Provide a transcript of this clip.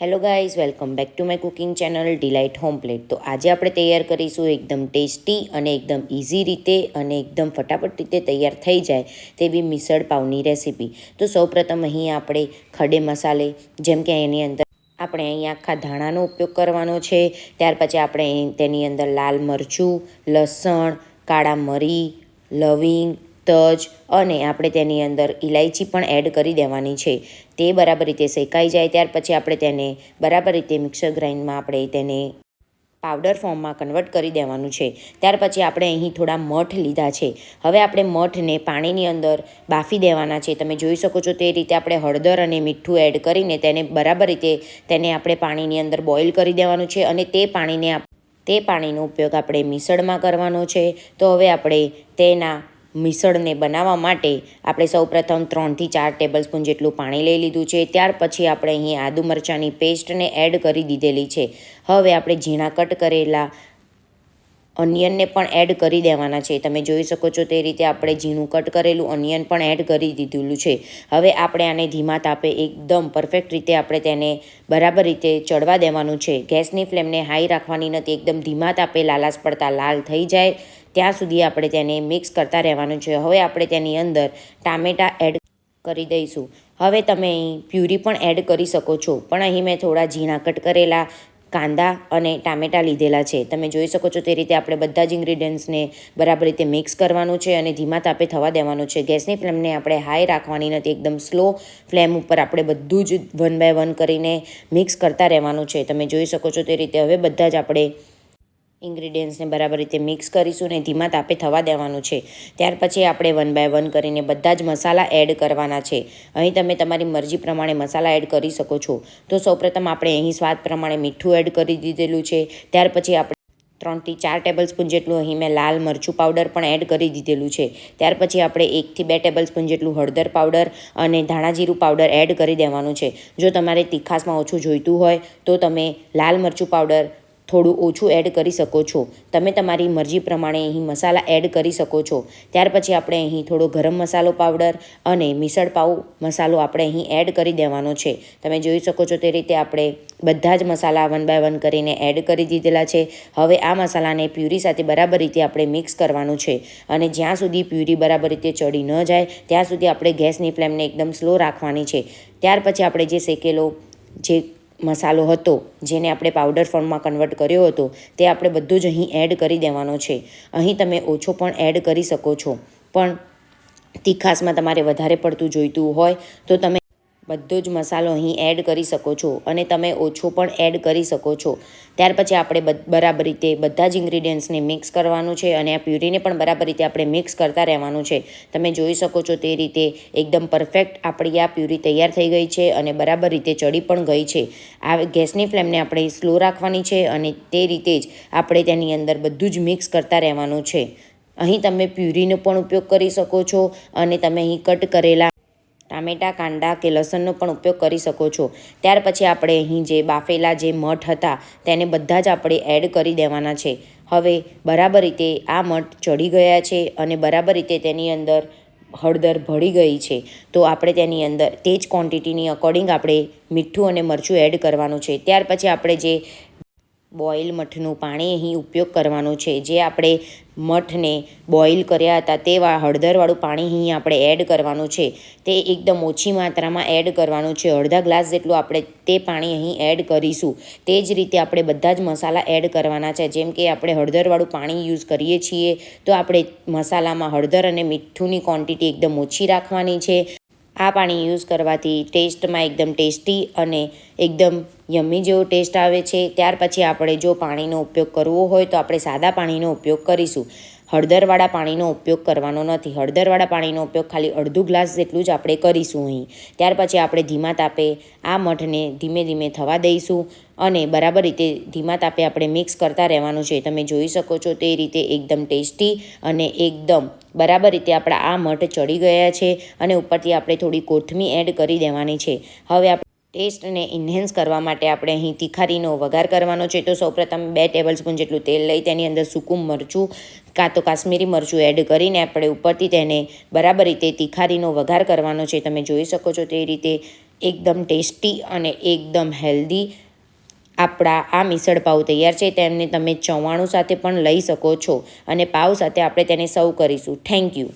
Hello guys, welcome back to my cooking channel delight home plate. તો આજે આપણે તૈયાર કરીશું એકદમ ટેસ્ટી અને એકદમ ઇઝી રીતે અને એકદમ ફટાફટ રીતે તૈયાર થઈ જાય તેવી મિસળ પાવની રેસીપી. તો સૌપ્રથમ અહીં આપણે ખડે મસાલે જેમ કે એની અંદર આપણે અહીં આખા ધાણાનો ઉપયોગ કરવાનો છે. ત્યાર પછી આપણે તેની અંદર લાલ મરચું, લસણ, કાળા મરી, લવિંગ, તજ અને આપણે તેની અંદર ઇલાયચી પણ એડ કરી દેવાની છે. તે બરાબર રીતે શેકાઈ જાય ત્યાર પછી આપણે તેને બરાબર રીતે મિક્સર ગ્રાઇન્ડમાં આપણે તેને પાવડર ફોર્મમાં કન્વર્ટ કરી દેવાનું છે. ત્યાર પછી આપણે અહીં થોડા મઠ લીધા છે. હવે આપણે મઠને પાણીની અંદર બાફી દેવાના છે. તમે જોઈ શકો છો તે રીતે આપણે હળદર અને મીઠું એડ કરીને તેને બરાબર રીતે આપણે પાણીની અંદર બોઇલ કરી દેવાનું છે અને તે પાણીનો ઉપયોગ આપણે મિસળમાં કરવાનો છે. તો હવે આપણે તેના મિસળને બનાવવા માટે આપણે સૌપ્રથમ 3થી 4 ટેબલસ્પૂન જેટલું પાણી લઈ લીધું છે. ત્યાર પછી આપણે અહીં આદુ મરચાંની પેસ્ટને એડ કરી દીધેલી છે. હવે આપણે ઝીણા કટ કરેલા ઓનિયનને પણ એડ કરી દેવાના છે. તમે જોઈ શકો છો તે રીતે આપણે ઝીણું કટ કરેલું ઓનિયન પણ એડ કરી દીધેલું છે. હવે આપણે આને ધીમા તાપે એકદમ પરફેક્ટ રીતે આપણે તેને બરાબર રીતે ચડવા દેવાનું છે. ગેસની ફ્લેમને હાઈ રાખવાની નથી, એકદમ ધીમા તાપે લાલાશ પડતા લાલ થઈ જાય ત્યાં સુધી આપણે તેને મિક્સ કરતા રહેવાનું છે. હવે આપણે તેની અંદર ટામેટાં એડ કરી દઈશું. હવે તમે અહીં પ્યુરી પણ એડ કરી શકો છો, પણ અહીં મેં થોડા ઝીણા કટ કરેલા કાંદા અને ટામેટાં લીધેલા છે. તમે જોઈ શકો છો તે રીતે આપણે બધા જ ઇન્ગ્રીડિયન્ટ્સને બરાબર રીતે મિક્સ કરવાનું છે અને ધીમા તાપે થવા દેવાનું છે. ગેસની ફ્લેમને આપણે હાઈ રાખવાની નથી, એકદમ સ્લો ફ્લેમ ઉપર આપણે બધું જ 1 બાય 1 કરીને મિક્સ કરતા રહેવાનું છે. તમે જોઈ શકો છો તે રીતે હવે બધા જ આપણે ઇન્ગ્રીડિયન્ટ્સને બરાબર રીતે મિક્સ કરીશું અને ધીમા તાપે થવા દેવાનું છે. ત્યાર પછી આપણે 1 બાય 1 કરીને બધા જ મસાલા એડ કરવાના છે. અહીં તમે તમારી મરજી પ્રમાણે મસાલા એડ કરી શકો છો. તો સૌપ્રથમ આપણે અહીં સ્વાદ પ્રમાણે મીઠું એડ કરી દીધેલું છે. ત્યાર પછી આપણે 3થી 4 ટેબલસ્પૂન જેટલું અહીં મેં લાલ મરચું પાવડર પણ એડ કરી દીધેલું છે. ત્યાર પછી આપણે 1થી 2 ટેબલસ્પૂન જેટલું હળદર પાવડર અને ધાણા જીરું પાવડર એડ કરી દેવાનું છે. જો તમારે તીખાસમાં ઓછું જોઈતું હોય તો તમે લાલ મરચું પાવડર થોડું ઓછું એડ કરી શકો છો. તમે તમારી મરજી પ્રમાણે અહીં મસાલા એડ કરી શકો છો. ત્યાર પછી આપણે અહીં થોડો ગરમ મસાલો પાવડર અને મિસળ પાવ મસાલો આપણે અહીં એડ કરી દેવાનો છે. તમે જોઈ શકો છો તે રીતે આપણે બધા જ મસાલા 1 બાય 1 કરીને એડ કરી દીધેલા છે. હવે આ મસાલાને પ્યુરી સાથે બરાબર રીતે આપણે મિક્સ કરવાનું છે અને જ્યાં સુધી પ્યુરી બરાબર રીતે ચડી ન જાય ત્યાં સુધી આપણે ગેસની ફ્લેમને એકદમ સ્લો રાખવાની છે. ત્યાર પછી આપણે જે શેકેલો જે મસાલો હતો જેને આપણે પાવડર ફોર્મમાં કન્વર્ટ કર્યો હતો તે આપણે બધું જ અહીં એડ કરી દેવાનો છે. અહીં તમે ઓછો પણ એડ કરી શકો છો, પણ તીખાસમાં તમારે વધારે પડતું જોઈતું હોય તો તમે બધો જ મસાલો અહીં એડ કરી શકો છો અને તમે ઓછો પણ એડ કરી શકો છો. ત્યાર પછી આપણે બરાબર રીતે બધા જ ઇન્ગ્રીડિયન્ટ્સને મિક્સ કરવાનું છે અને આ પ્યુરીને પણ બરાબર રીતે આપણે મિક્સ કરતા રહેવાનું છે. તમે જોઈ શકો છો તે રીતે એકદમ પરફેક્ટ આપણી આ પ્યુરી તૈયાર થઈ ગઈ છે અને બરાબર રીતે ચડી પણ ગઈ છે. આ ગેસની ફ્લેમને આપણે સ્લો રાખવાની છે અને તે રીતે જ આપણે તેની અંદર બધું જ મિક્સ કરતા રહેવાનું છે. અહીં તમે પ્યુરીનો પણ ઉપયોગ કરી શકો છો અને તમે અહીં કટ કરેલા ટામેટાં, કાંદા કે લસણનો પણ ઉપયોગ કરી શકો છો. ત્યાર પછી આપણે અહીં જે બાફેલા જે મઠ હતા તેને બધા જ આપણે એડ કરી દેવાના છે. હવે બરાબર રીતે આ મઠ ચડી ગયા છે અને બરાબર રીતે તેની અંદર હળદર ભળી ગઈ છે. તો આપણે તેની અંદર તે જ ક્વોન્ટિટીની અકોર્ડિંગ આપણે મીઠું અને મરચું એડ કરવાનું છે. ત્યાર પછી આપણે જે બોઇલ મઠનું પાણી અહીં ઉપયોગ કરવાનું છે. જે આપણે મઠને બોઇલ કર્યા હતા તે હળદરવાળું પાણી અહીં આપણે એડ કરવાનું છે. તે એકદમ ઓછી માત્રામાં એડ કરવાનું છે. અડધા ગ્લાસ જેટલું આપણે તે પાણી અહીં એડ કરીશું. તે જ રીતે આપણે બધા જ મસાલા એડ કરવાના છે. જેમ કે આપણે હળદરવાળું પાણી યુઝ કરીએ છીએ તો આપણે મસાલામાં હળદર અને મીઠુંની ક્વોન્ટિટી એકદમ ઓછી રાખવાની છે. આ પાણી યુઝ કરવાથી ટેસ્ટમાં એકદમ ટેસ્ટી અને એકદમ યમ્મી જેવો ટેસ્ટ આવે છે. ત્યાર પછી આપણે જો પાણીનો ઉપયોગ કરવો હોય તો આપણે સાદા પાણીનો ઉપયોગ કરીશું. હળદરવાળા પાણીનો ઉપયોગ કરવાનો નથી. હળદરવાળા પાણીનો ઉપયોગ ખાલી અડધું ગ્લાસ જેટલું જ આપણે કરીશું અહીં. ત્યાર પછી આપણે ધીમા તાપે આ મઠને ધીમે ધીમે થવા દઈશું અને બરાબર રીતે ધીમા તાપે આપણે મિક્સ કરતા રહેવાનું છે. તમે જોઈ શકો છો તે રીતે એકદમ ટેસ્ટી અને એકદમ બરાબર રીતે આપણા આ મઠ ચડી ગયા છે અને ઉપરથી આપણે થોડી કોથમીર એડ કરી દેવાની છે. હવે આપણે ટેસ્ટને ઇન્હેન્સ કરવા માટે આપણે અહીં તીખારીનો વઘાર કરવાનો છે. તો સૌપ્રથમ 2 ટેબલસ્પૂન જેટલું તેલ લઈ તેની અંદર સૂકું મરચું કાં તો કાશ્મીરી મરચું એડ કરીને આપણે ઉપરથી તેને બરાબર રીતે તીખારીનો વઘાર કરવાનો છે. તમે જોઈ શકો છો તે રીતે એકદમ ટેસ્ટી અને એકદમ હેલ્ધી આપણા આ મિસળ પાવ તૈયાર છે. તેમને તમે ચવાણું સાથે પણ લઈ શકો છો અને પાવ સાથે આપણે તેને સર્વ કરીશું. Thank you.